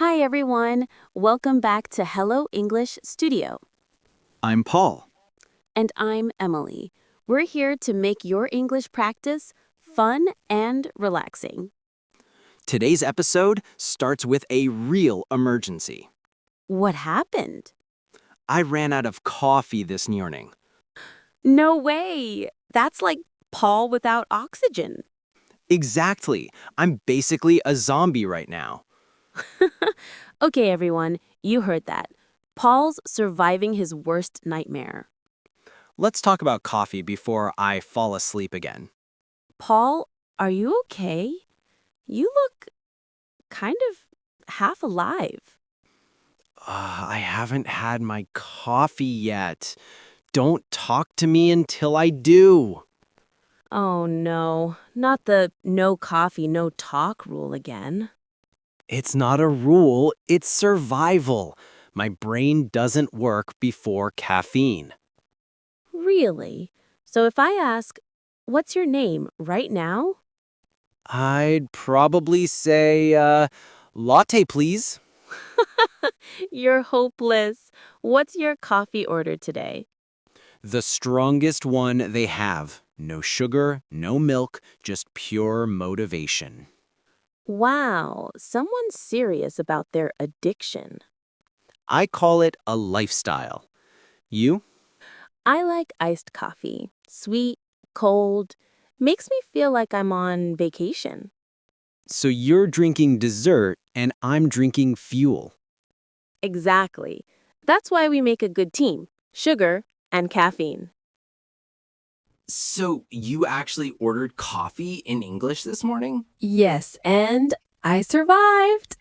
Hi, everyone. Welcome back to Hello English Studio. I'm Paul. And I'm Emily. We're here to make your English practice fun and relaxing. Today's episode starts with a real emergency. What happened? I ran out of coffee this morning. No way! That's like Paul without oxygen. Exactly. I'm basically a zombie right now. Okay, everyone, you heard that. Paul's surviving his worst nightmare. Let's talk about coffee before I fall asleep again. Paul, are you okay? You look kind of half alive. I haven't had my coffee yet. Don't talk to me until I do. Oh no, not the no coffee, no talk rule again. It's not a rule, it's survival. My brain doesn't work before caffeine. Really? So if I ask, what's your name right now? I'd probably say, latte, please. You're hopeless. What's your coffee order today? The strongest one they have. No sugar, no milk, just pure motivation. Wow, someone's serious about their addiction. I call it a lifestyle. You? I like iced coffee. Sweet, cold, makes me feel like I'm on vacation. So you're drinking dessert and I'm drinking fuel. Exactly. That's why we make a good team. Sugar and caffeine. So you actually ordered coffee in English this morning? Yes, and I survived.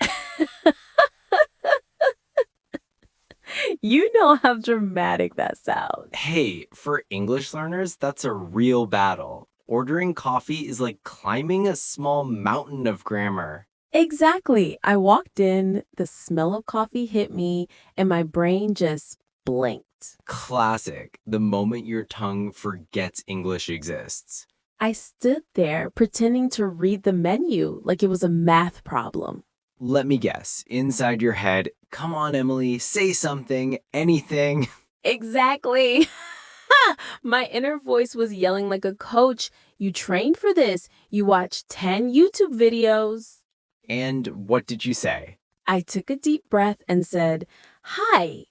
You know how dramatic that sounds. Hey, for English learners, that's a real battle. Ordering coffee is like climbing a small mountain of grammar. Exactly. I walked in, the smell of coffee hit me, and my brain just blinked. Classic, the moment your tongue forgets English exists. I stood there pretending to read the menu like it was a math problem. Let me guess, inside your head, come on, Emily, say something, anything. Exactly. My inner voice was yelling like a coach. You trained for this. You watched 10 YouTube videos. And what did you say? I took a deep breath and said, Hi,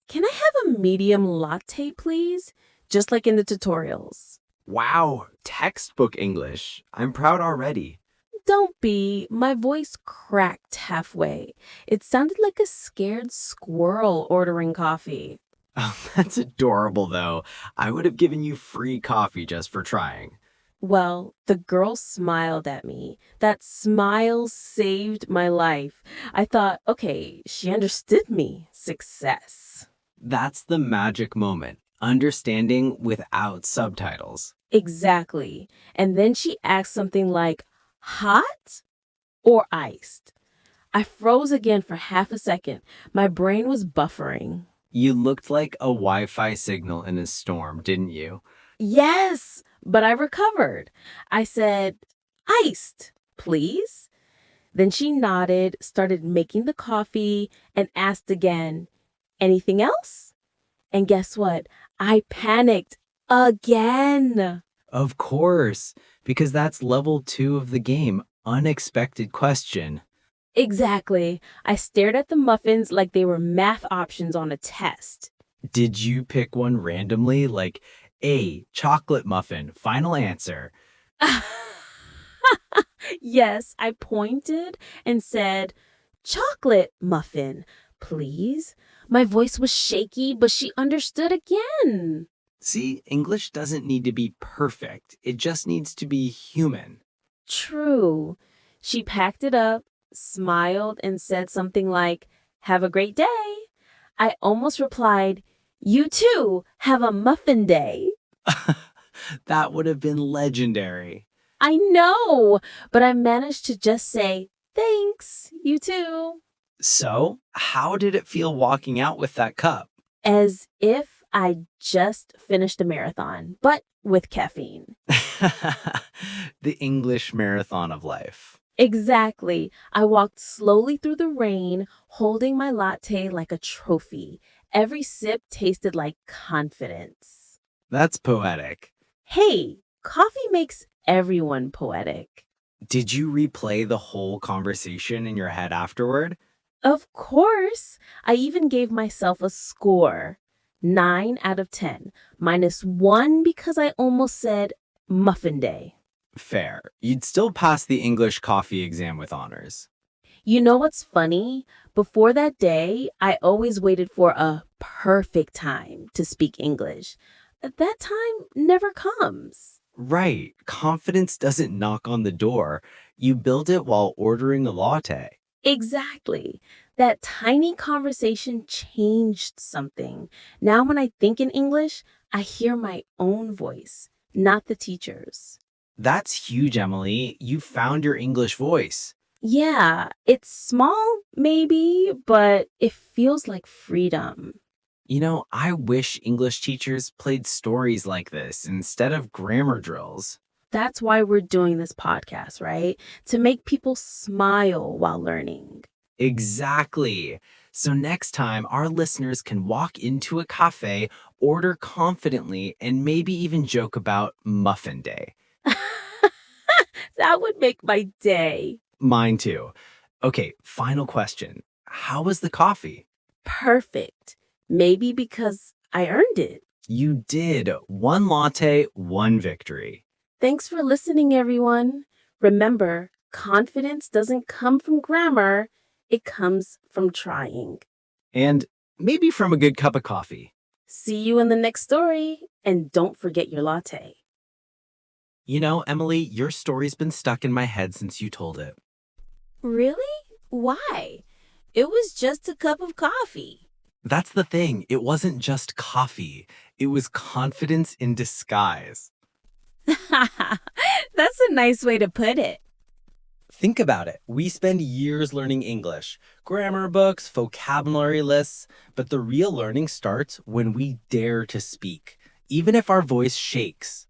can I have a medium latte, please? Just like in the tutorials. Wow, textbook English. I'm proud already. Don't be. My voice cracked halfway. It sounded like a scared squirrel ordering coffee. Oh, that's adorable, though. I would have given you free coffee just for trying. Well, the girl smiled at me. That smile saved my life. I thought, okay, she understood me. Success. That's the magic moment. Understanding without subtitles. Exactly. And then she asked something like, hot or iced? I froze again for half a second. My brain was buffering. You looked like a Wi-Fi signal in a storm, didn't you? Yes, but I recovered. I said, iced, please. Then she nodded, started making the coffee, and asked again, anything else? And guess what? I panicked again. Of course, because that's level 2 of the game. Unexpected question. Exactly. I stared at the muffins like they were math options on a test. Did you pick one randomly, like A, chocolate muffin, final answer? Yes, I pointed and said, chocolate muffin, please. My voice was shaky, but she understood again. See, English doesn't need to be perfect. It just needs to be human. True. She packed it up, smiled, and said something like, have a great day. I almost replied, you too, have a muffin day. That would have been legendary. I know, but I managed to just say, thanks, you too. So, how did it feel walking out with that cup? As if I just finished a marathon, but with caffeine. The English marathon of life. Exactly. I walked slowly through the rain, holding my latte like a trophy. Every sip tasted like confidence. That's poetic. Hey, coffee makes everyone poetic. Did you replay the whole conversation in your head afterward? Of course, I even gave myself a score 9 out of 10, minus 1 because I almost said muffin day. Fair. You'd still pass the English coffee exam with honors. You know what's funny? Before that day, I always waited for a perfect time to speak English. That time never comes. Right. Confidence doesn't knock on the door. You build it while ordering a latte. Exactly. That tiny conversation changed something. Now, when I think in English, I hear my own voice, not the teacher's. That's huge, Emily. You found your English voice. Yeah, it's small, maybe, but it feels like freedom. I wish English teachers played stories like this instead of grammar drills. That's why we're doing this podcast, right? To make people smile while learning. Exactly. So next time, our listeners can walk into a cafe, order confidently, and maybe even joke about Muffin Day. That would make my day. Mine too. Okay, final question. How was the coffee? Perfect. Maybe because I earned it. You did. One latte, one victory. Thanks for listening, everyone. Remember, confidence doesn't come from grammar, it comes from trying. And maybe from a good cup of coffee. See you in the next story, and don't forget your latte. Emily, your story's been stuck in my head since you told it. Really? Why? It was just a cup of coffee. That's the thing. It wasn't just coffee, it was confidence in disguise. That's a nice way to put it. Think about it. We spend years learning English, grammar books, vocabulary lists, but the real learning starts when we dare to speak, even if our voice shakes.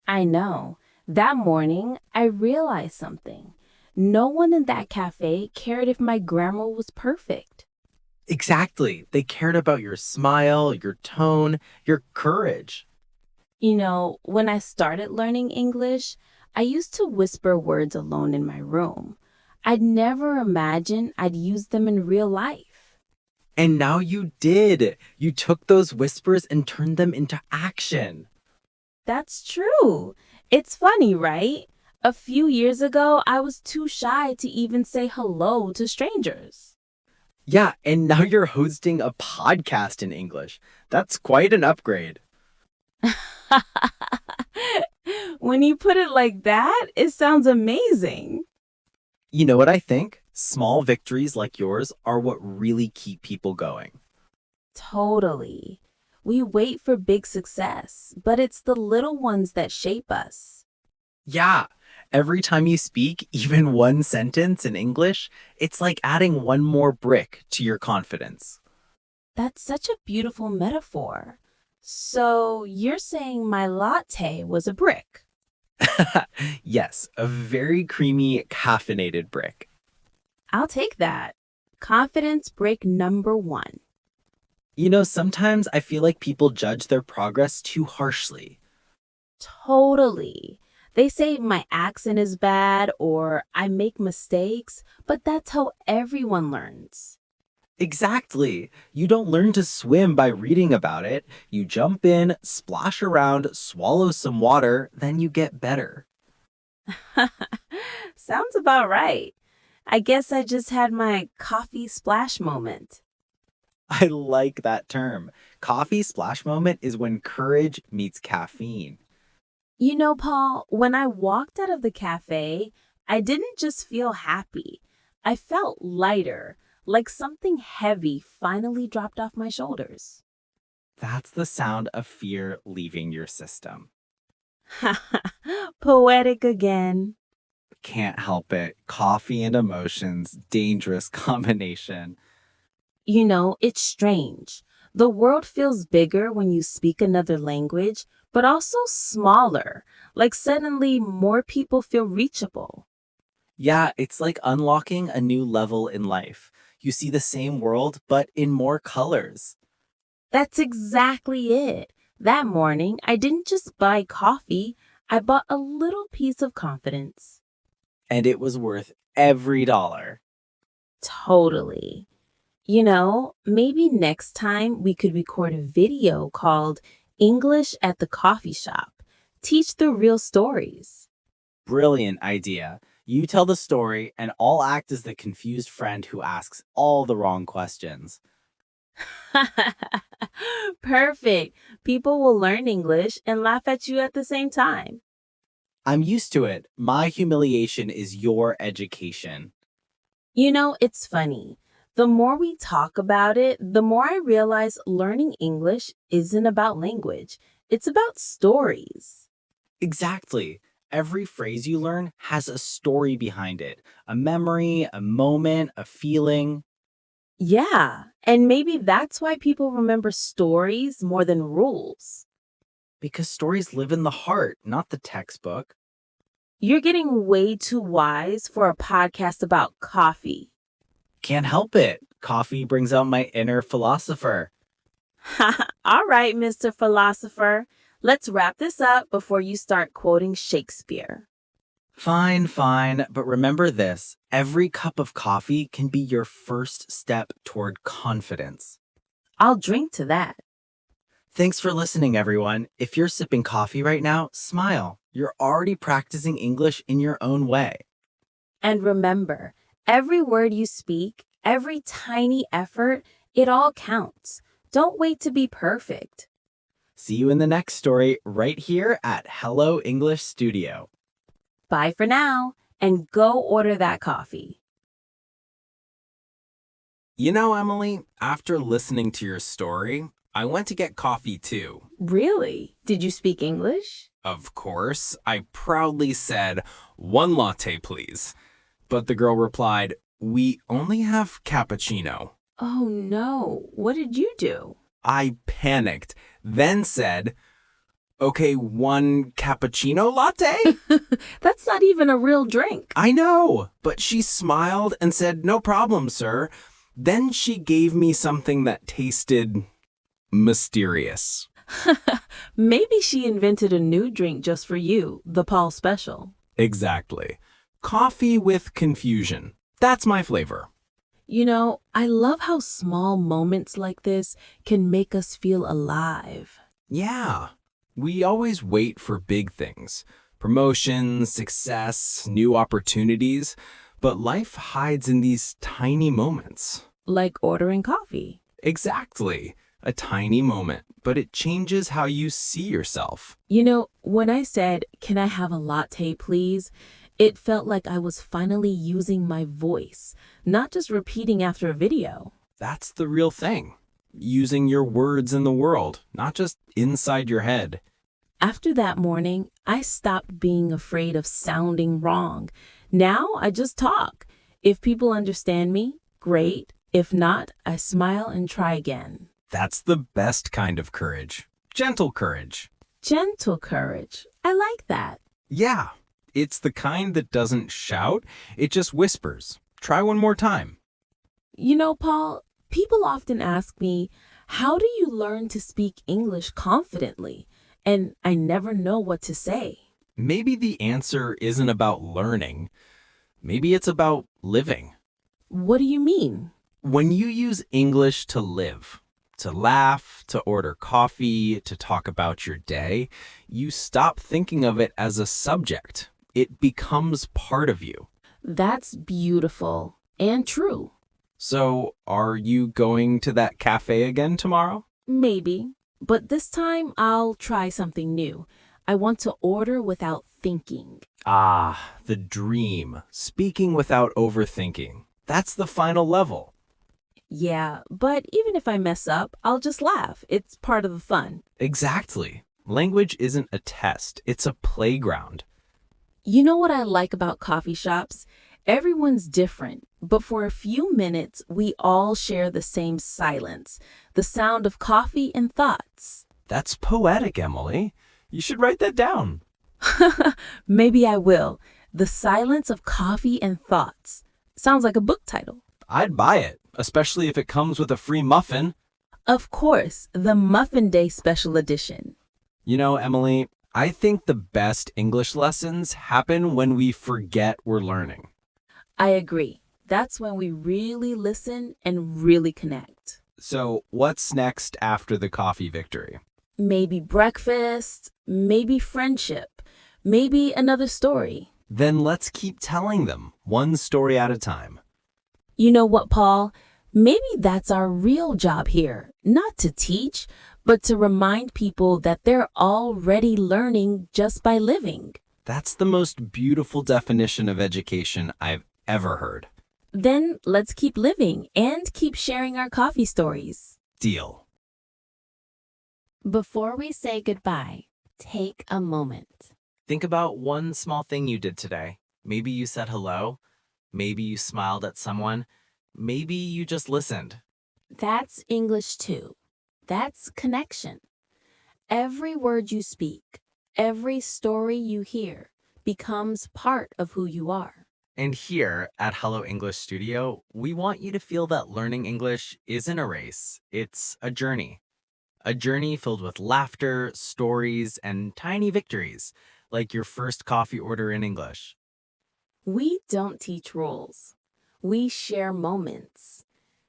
I know. That morning, I realized something. No one in that cafe cared if my grammar was perfect. Exactly. They cared about your smile, your tone, your courage. When I started learning English, I used to whisper words alone in my room. I'd never imagined I'd use them in real life. And now you did. You took those whispers and turned them into action. That's true. It's funny, right? A few years ago, I was too shy to even say hello to strangers. Yeah, and now you're hosting a podcast in English. That's quite an upgrade. When you put it like that, it sounds amazing. You know what I think? Small victories like yours are what really keep people going. Totally. We wait for big success, but it's the little ones that shape us. Yeah, every time you speak, even one sentence in English, it's like adding one more brick to your confidence. That's such a beautiful metaphor. So you're saying my latte was a brick? Yes, a very creamy, caffeinated brick. I'll take that. Confidence brick number one. Sometimes I feel like people judge their progress too harshly. Totally. They say my accent is bad or I make mistakes, but that's how everyone learns. Exactly. You don't learn to swim by reading about it. You jump in, splash around, swallow some water, then you get better. Sounds about right. I guess I just had my coffee splash moment. I like that term. Coffee splash moment is when courage meets caffeine. Paul, when I walked out of the cafe, I didn't just feel happy. I felt lighter, like something heavy finally dropped off my shoulders. That's the sound of fear leaving your system. Poetic again. Can't help it. Coffee and emotions, dangerous combination. It's strange. The world feels bigger when you speak another language, but also smaller. Like suddenly more people feel reachable. Yeah, it's like unlocking a new level in life. You see the same world, but in more colors. That's exactly it. That morning, I didn't just buy coffee, I bought a little piece of confidence. And it was worth every dollar. Totally. You know, maybe next time we could record a video called English at the Coffee Shop. Teach the real stories. Brilliant idea. You tell the story, and I'll act as the confused friend who asks all the wrong questions. Perfect. People will learn English and laugh at you at the same time. I'm used to it. My humiliation is your education. You know, it's funny. The more we talk about it, the more I realize learning English isn't about language, it's about stories. Exactly. Every phrase you learn has a story behind it, a memory, a moment, a feeling. Yeah, and maybe that's why people remember stories more than rules. Because stories live in the heart, not the textbook. You're getting way too wise for a podcast about coffee. Can't help it. Coffee brings out my inner philosopher. All right, Mr. Philosopher, let's wrap this up before you start quoting Shakespeare. Fine, fine, but remember this, every cup of coffee can be your first step toward confidence. I'll drink to that. Thanks for listening, everyone. If you're sipping coffee right now, smile. You're already practicing English in your own way. And remember, every word you speak, every tiny effort, it all counts. Don't wait to be perfect. See you in the next story right here at Hello English Studio. Bye for now, and go order that coffee. You know, Emily, after listening to your story, I went to get coffee too. Really? Did you speak English? Of course, I proudly said, 1 latte, please. But the girl replied, we only have cappuccino. Oh no, what did you do? I panicked, then said, okay, 1 cappuccino latte? That's not even a real drink. I know, but she smiled and said, no problem, sir. Then she gave me something that tasted mysterious. Maybe she invented a new drink just for you, the Paul Special. Exactly. Coffee with confusion. That's my flavor. You know, I love how small moments like this can make us feel alive. Yeah. We always wait for big things. Promotion, success, new opportunities. But life hides in these tiny moments. Like ordering coffee. Exactly. A tiny moment, but it changes how you see yourself. You know, when I said, "Can I have a latte, please?" it felt like I was finally using my voice, not just repeating after a video. That's the real thing. Using your words in the world, not just inside your head. After that morning, I stopped being afraid of sounding wrong. Now I just talk. If people understand me, great. If not, I smile and try again. That's the best kind of courage. Gentle courage. Gentle courage. I like that. Yeah, it's the kind that doesn't shout, it just whispers. Try one more time. You know, Paul, people often ask me, how do you learn to speak English confidently? And I never know what to say. Maybe the answer isn't about learning. Maybe it's about living. What do you mean? When you use English to live, to laugh, to order coffee, to talk about your day, you stop thinking of it as a subject. It becomes part of you. That's beautiful and true. So, are you going to that cafe again tomorrow? Maybe, but this time I'll try something new. I want to order without thinking. Ah, the dream. Speaking without overthinking. That's the final level. Yeah, but even if I mess up, I'll just laugh. It's part of the fun. Exactly. Language isn't a test, it's a playground. You know what I like about coffee shops? Everyone's different, but for a few minutes, we all share the same silence, the sound of coffee and thoughts. That's poetic, Emily. You should write that down. Maybe I will. The Silence of Coffee and Thoughts. Sounds like a book title. I'd buy it, especially if it comes with a free muffin. Of course, the Muffin Day Special Edition. You know, Emily, I think the best English lessons happen when we forget we're learning. I agree. That's when we really listen and really connect. So, what's next after the coffee victory? Maybe breakfast, maybe friendship, maybe another story. Then let's keep telling them, one story at a time. You know what, Paul? Maybe that's our real job here, not to teach, but to remind people that they're already learning just by living. That's the most beautiful definition of education I've ever heard. Then let's keep living and keep sharing our coffee stories. Deal. Before we say goodbye, take a moment. Think about one small thing you did today. Maybe you said hello. Maybe you smiled at someone. Maybe you just listened. That's English too. That's connection. Every word you speak, every story you hear becomes part of who you are. And here at Hello English Studio, we want you to feel that learning English isn't a race, it's a journey. A journey filled with laughter, stories, and tiny victories, like your first coffee order in English. We don't teach rules. We share moments.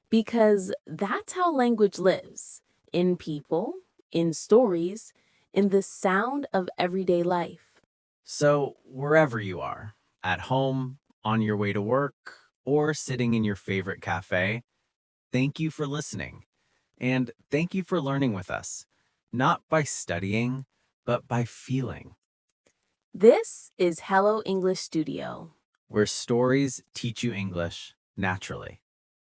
Because that's how language lives. In people, in stories, in the sound of everyday life. So, wherever you are, at home, on your way to work, or sitting in your favorite cafe, thank you for listening. And thank you for learning with us, not by studying, but by feeling, This is Hello English Studio. where stories teach you English naturally.